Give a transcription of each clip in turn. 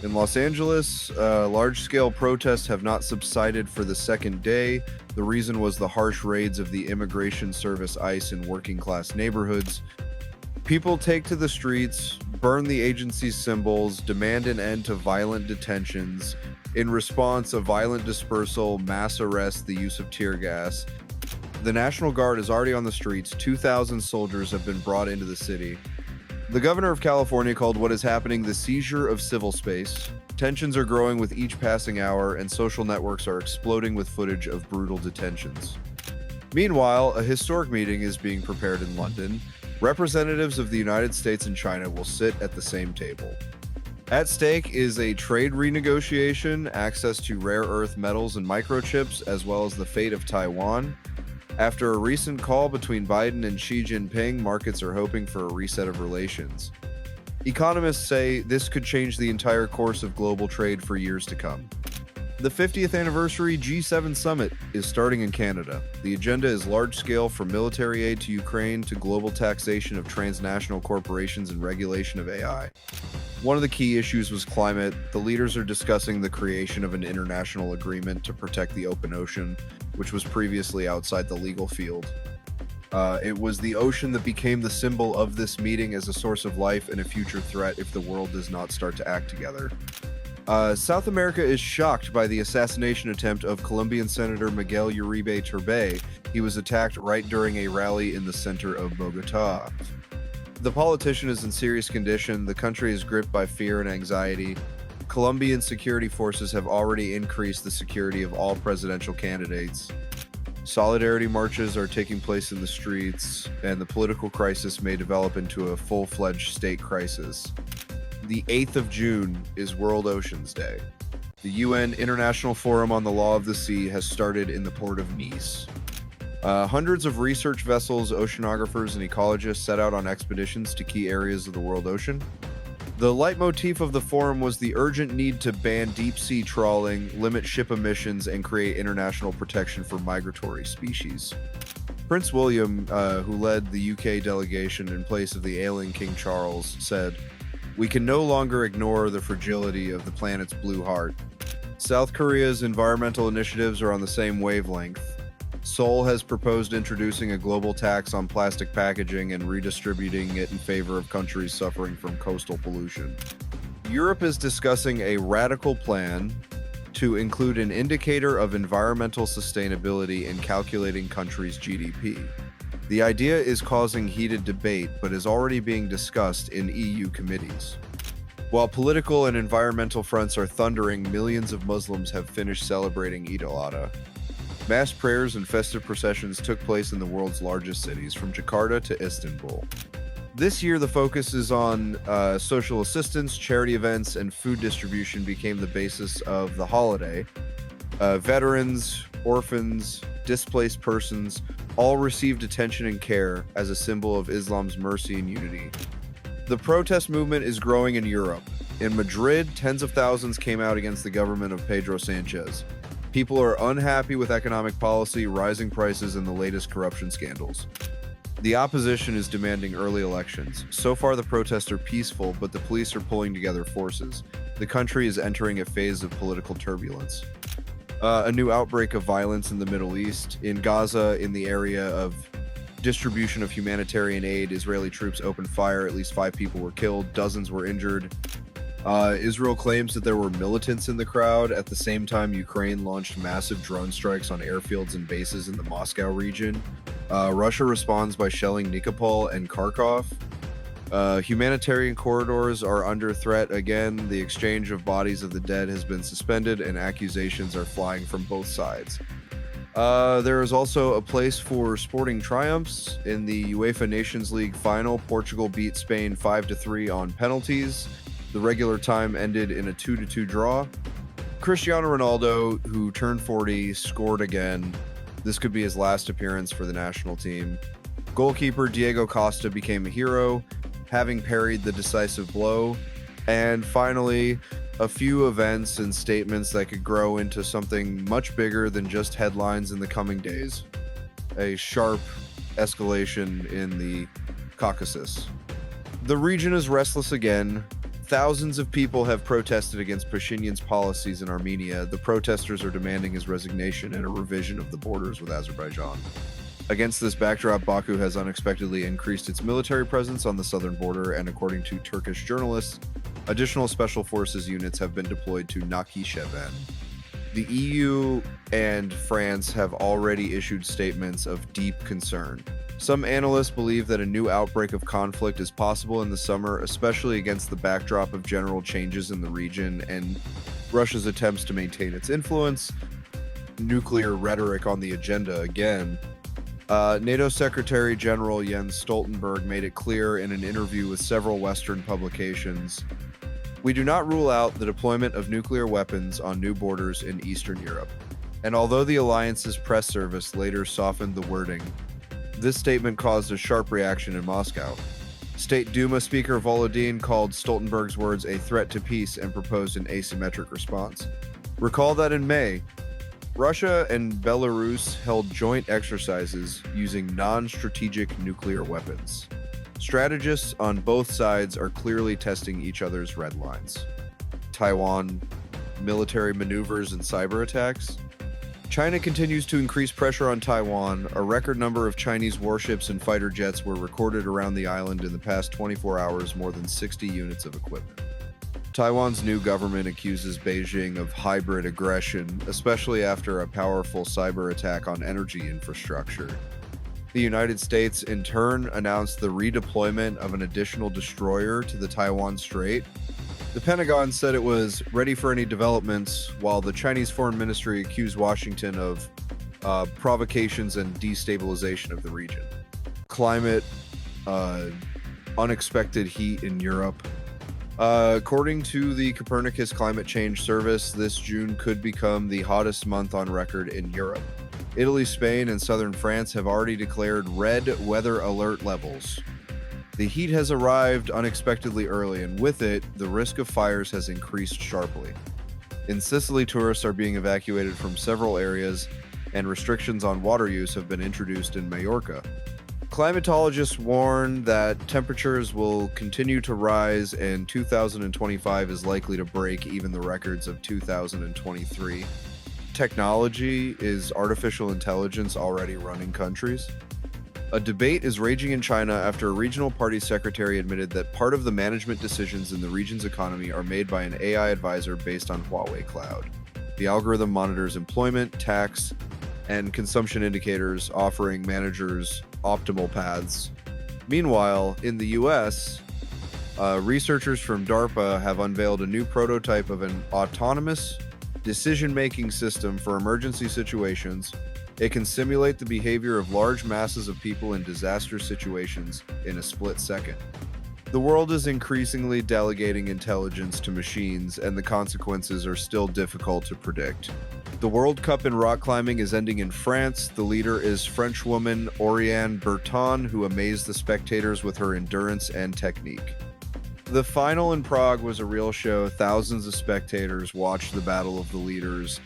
In Los Angeles, large-scale protests have not subsided for the second day. The reason was the harsh raids of the Immigration Service ICE in working-class neighborhoods. People take to the streets, burn the agency's symbols, demand an end to violent detentions. In response, a violent dispersal, mass arrests, the use of tear gas. The National Guard is already on the streets. 2,000 soldiers have been brought into the city. The governor of California called what is happening the seizure of civil space. Tensions are growing with each passing hour, and social networks are exploding with footage of brutal detentions. Meanwhile, a historic meeting is being prepared in London. Representatives of the United States and China will sit at the same table. At stake is a trade renegotiation, access to rare earth metals and microchips, as well as the fate of Taiwan. After a recent call between Biden and Xi Jinping, markets are hoping for a reset of relations. Economists say this could change the entire course of global trade for years to come. The 50th anniversary G7 summit is starting in Canada. The agenda is large-scale, from military aid to Ukraine to global taxation of transnational corporations and regulation of AI. One of the key issues was climate. The leaders are discussing the creation of an international agreement to protect the open ocean, which was previously outside the legal field. It was the ocean that became the symbol of this meeting as a source of life and a future threat if the world does not start to act together. South America is shocked by the assassination attempt of Colombian Senator Miguel Uribe Turbay. He was attacked right during a rally in the center of Bogota. The politician is in serious condition. The country is gripped by fear and anxiety. Colombian security forces have already increased the security of all presidential candidates. Solidarity marches are taking place in the streets, and the political crisis may develop into a full-fledged state crisis. The 8th of June is World Oceans Day. The UN International Forum on the Law of the Sea has started in the port of Nice. Hundreds of research vessels, oceanographers, and ecologists set out on expeditions to key areas of the world ocean. The leitmotif of the forum was the urgent need to ban deep-sea trawling, limit ship emissions, and create international protection for migratory species. Prince William, who led the UK delegation in place of the ailing King Charles, said, "We can no longer ignore the fragility of the planet's blue heart." South Korea's environmental initiatives are on the same wavelength. Seoul has proposed introducing a global tax on plastic packaging and redistributing it in favor of countries suffering from coastal pollution. Europe is discussing a radical plan to include an indicator of environmental sustainability in calculating countries' GDP. The idea is causing heated debate, but is already being discussed in EU committees. While political and environmental fronts are thundering, millions of Muslims have finished celebrating Eid al-Adha. Mass prayers and festive processions took place in the world's largest cities, from Jakarta to Istanbul. This year, the focus is on social assistance, charity events, and food distribution became the basis of the holiday. Veterans, orphans, displaced persons all received attention and care as a symbol of Islam's mercy and unity. The protest movement is growing in Europe. In Madrid, tens of thousands came out against the government of Pedro Sanchez. People are unhappy with economic policy, rising prices, and the latest corruption scandals. The opposition is demanding early elections. So far, the protests are peaceful, but the police are pulling together forces. The country is entering a phase of political turbulence. A new outbreak of violence in the Middle East. In Gaza, in the area of distribution of humanitarian aid, Israeli troops opened fire. At least 5 people were killed, dozens were injured. Israel claims that there were militants in the crowd. At the same time, Ukraine launched massive drone strikes on airfields and bases in the Moscow region. Russia responds by shelling Nikopol and Kharkov. Humanitarian corridors are under threat again. The exchange of bodies of the dead has been suspended, and accusations are flying from both sides. There is also a place for sporting triumphs. In the UEFA Nations League final, Portugal beat Spain 5-3 on penalties. The regular time ended in a 2-2 draw. Cristiano Ronaldo, who turned 40, scored again. This could be his last appearance for the national team. Goalkeeper Diego Costa became a hero, having parried the decisive blow. And finally, a few events and statements that could grow into something much bigger than just headlines in the coming days. A sharp escalation in the Caucasus. The region is restless again. Thousands of people have protested against Pashinyan's policies in Armenia. The protesters are demanding his resignation and a revision of the borders with Azerbaijan. Against this backdrop, Baku has unexpectedly increased its military presence on the southern border, and according to Turkish journalists, additional special forces units have been deployed to Nakhichevan. The EU and France have already issued statements of deep concern. Some analysts believe that a new outbreak of conflict is possible in the summer, especially against the backdrop of general changes in the region and Russia's attempts to maintain its influence. Nuclear rhetoric on the agenda again. NATO Secretary General Jens Stoltenberg made it clear in an interview with several Western publications, "We do not rule out the deployment of nuclear weapons on new borders in Eastern Europe." And although the alliance's press service later softened the wording, this statement caused a sharp reaction in Moscow. State Duma Speaker Volodin called Stoltenberg's words a threat to peace and proposed an asymmetric response. Recall that in May, Russia and Belarus held joint exercises using non-strategic nuclear weapons. Strategists on both sides are clearly testing each other's red lines. Taiwan, military maneuvers and cyber attacks. China continues to increase pressure on Taiwan. A record number of Chinese warships and fighter jets were recorded around the island in the past 24 hours, more than 60 units of equipment. Taiwan's new government accuses Beijing of hybrid aggression, especially after a powerful cyber attack on energy infrastructure. The United States, in turn, announced the redeployment of an additional destroyer to the Taiwan Strait. The Pentagon said it was ready for any developments, while the Chinese Foreign Ministry accused Washington of provocations and destabilization of the region. Climate, unexpected heat in Europe. According to the Copernicus Climate Change Service, this June could become the hottest month on record in Europe. Italy, Spain, and southern France have already declared red weather alert levels. The heat has arrived unexpectedly early, and with it, the risk of fires has increased sharply. In Sicily, tourists are being evacuated from several areas, and restrictions on water use have been introduced in Majorca. Climatologists warn that temperatures will continue to rise, and 2025 is likely to break even the records of 2023. Technology is artificial intelligence already running countries? A debate is raging in China after a regional party secretary admitted that part of the management decisions in the region's economy are made by an AI advisor based on Huawei Cloud. The algorithm monitors employment, tax, and consumption indicators, offering managers optimal paths. Meanwhile, in the US, researchers from DARPA have unveiled a new prototype of an autonomous decision-making system for emergency situations. It can simulate the behavior of large masses of people in disaster situations in a split second. The world is increasingly delegating intelligence to machines, and the consequences are still difficult to predict. The World Cup in rock climbing is ending in France. The leader is Frenchwoman Oriane Berton, who amazed the spectators with her endurance and technique. The final in Prague was a real show. Thousands of spectators watched the Battle of the Leaders.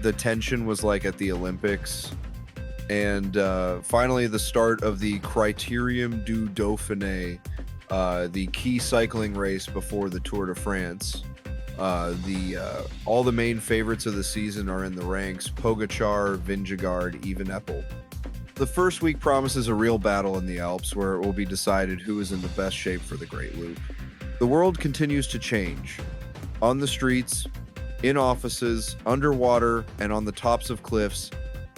The tension was like at the Olympics. And finally, the start of the Criterium du Dauphiné, the key cycling race before the Tour de France. All the main favorites of the season are in the ranks: Pogačar, Vingegaard, Evenepoel. The first week promises a real battle in the Alps, where it will be decided who is in the best shape for the Great Loop. The world continues to change. On the streets, in offices, underwater, and on the tops of cliffs,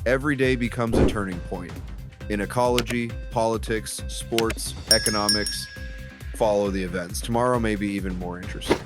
every day becomes a turning point. In ecology, politics, sports, economics, follow the events. Tomorrow may be even more interesting.